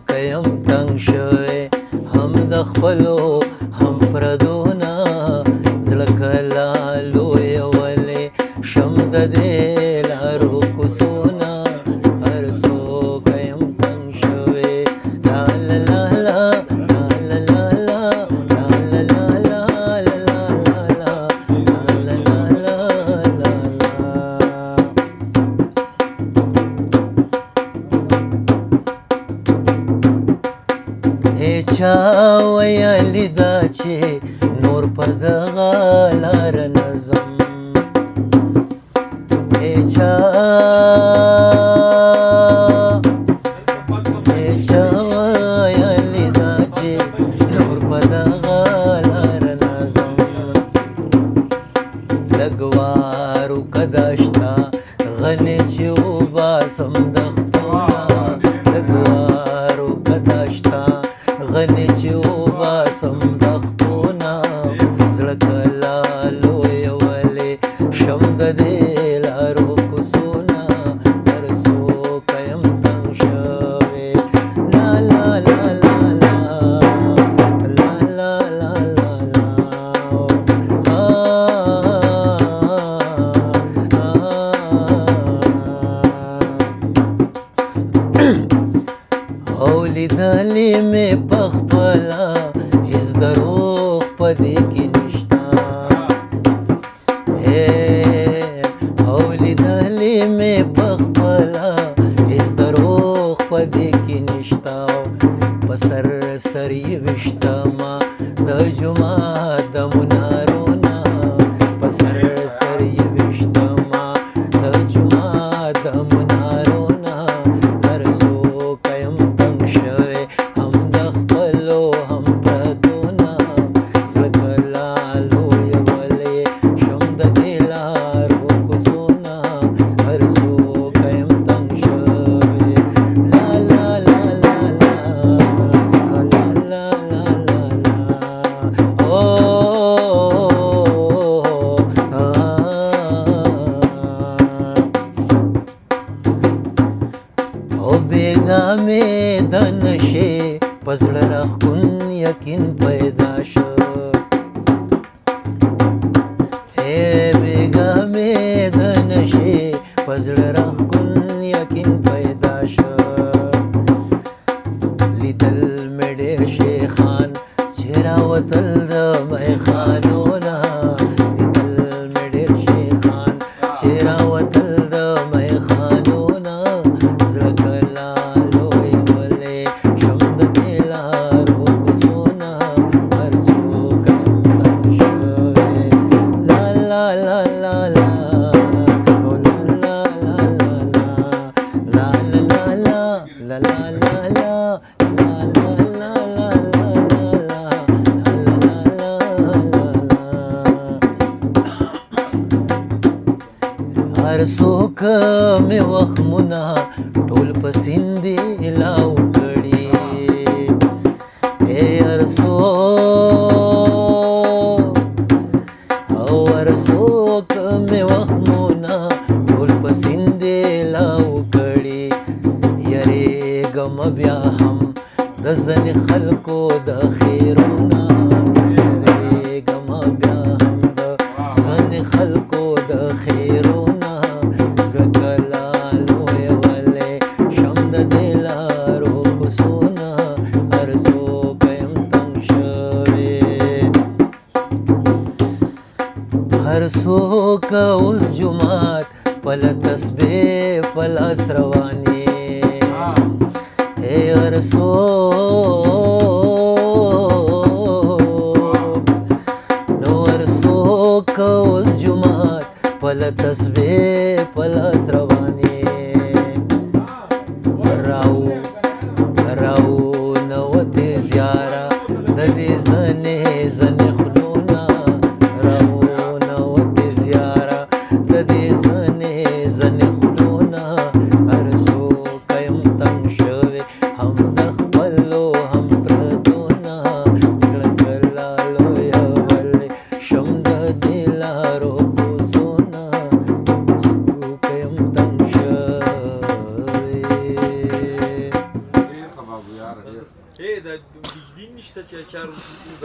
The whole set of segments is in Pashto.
کیم تنگ شوی هم د خپلو هم پردونه زړه کله لویولی شم د دې لارو کوڅونه هر څوک یم تنگ شوی لا لا لا لا لا لا لا لا لا لا لا لا لا لا چا ویلی دا چې نور په دغه لار نه ځم چا ویلی دا چې نور په دغه لار نه ځم لږ وارو کده شته غنې چې وباسم د خپلونه لږ وارو کده شته غنې چې وباسم د خپونه زړه کله لویولی شم د دې لارو کوڅونه هر څوک یم تنګ شوی لا لا لا لا لا لا لا لا لا او لیدلې مې پخپله هېڅ دروغ په دې کې نشته او لیدلې مې پخپله هېڅ دروغ په دې کې نشته په سر سر یې ویشتمه د جومات د منارونه په سر سر یې ویشتمه د جومات د منارونه هر څوک یم تنګ شوی هم د خپلو هم پردونه زړه کله لویولی شم د دې لارو کوڅونه هر څوک یم تنګ شوی لا لا لا لا لا لا لا لا او بیګا مې د نشې په زړه راښکون یقین پیدا شو بیګا مې د نشې په زړه راښکون یقین پیدا شو لیدل مې ډېر شیخان چې راوتل د میخانونه لیدل مې ډېر شیخان چې راوتل د میخانونه زړه کله لویولی شم د دې لارو کوڅونه هر څوک یم تنګ شوی لا لا لا لا لا لا لا لا لا لا لا لا لا هر څوک مې وخمونه ټول په سیندې لاو کړي هر څوک او هر څوک مې وخمونه ټول په سیندې لاو کړي یریږم بیا هم د ځینې خلکو د خیرونه یریږم بیا هم د ځینې خلکو د خیرونه زړه کله لویولی شم د دې لارو کوڅونه هر څوک یم تنګ شوی هر څوک اوس جومات پله تسبیح په لاس روانې هر څوک نو هر څوک اوس جومات پله تسبیح په لاس روانې راونوتې زیاره د دې زنې زنې خلونه راونوتې زیاره د دې زنې زنې خلونه هر څوک یم تنګ شوی هم د خپلو هم پردونه زړه کله لویولی شم د دې لارو کوڅونه څوک یم تنګ شوی د بجلی نشته چې چارو د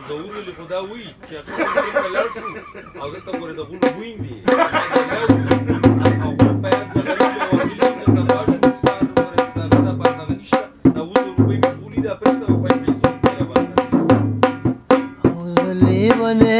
زورو له خدا وي چې هغه ته لاړ شو او دلته ګوره د غونو بوین دي او پیاز د غریب او غریب د تباشو سار ګوره دغه د باندې نشته دا وزو روپۍ په بولی دا پرته په پیسې باندې حوزلی بنے